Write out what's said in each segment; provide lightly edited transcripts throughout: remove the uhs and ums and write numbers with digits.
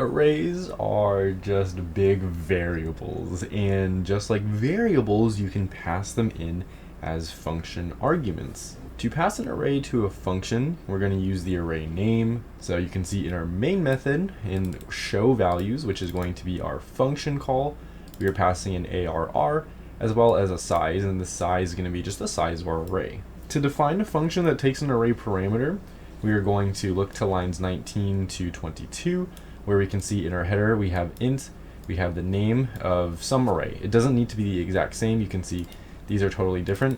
Arrays are just big variables, and just like variables, you can pass them in as function arguments. To pass an array to a function, we're going to use the array name. So you can see in our main method in show values, which is going to be our function call, we are passing in ARR as well as a size, and the size is going to be just the size of our array. To define a function that takes an array parameter, we are going to look to lines 19 to 22, where we can see in our header we have int, we have the name of some array. It doesn't need to be the exact same. You can see these are totally different.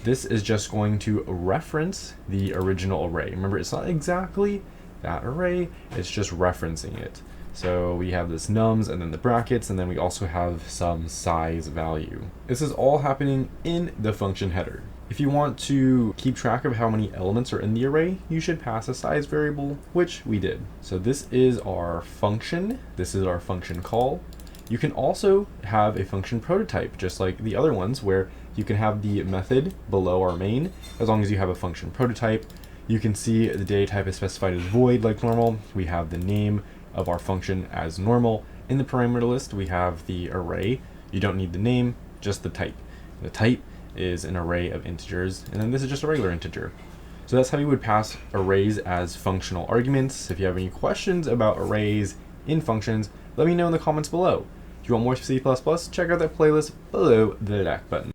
This is just going to reference the original array. Remember, it's not exactly that array, it's just referencing it. So we have this nums and then the brackets, and then we also have some size value. This is all happening in the function header. If you want to keep track of how many elements are in the array, you should pass a size variable, which we did. So this is our function. This is our function call. You can also have a function prototype, just like the other ones, where you can have the method below our main, as long as you have a function prototype. You can see the data type is specified as void like normal. We have the name of our function as normal. In the parameter list, we have the array. You don't need the name, just the type. The type is an array of integers, and then this is just a regular integer. So that's how you would pass arrays as functional arguments. If you have any questions about arrays in functions, let me know in the comments below. If you want more C++, check out that playlist below the like button.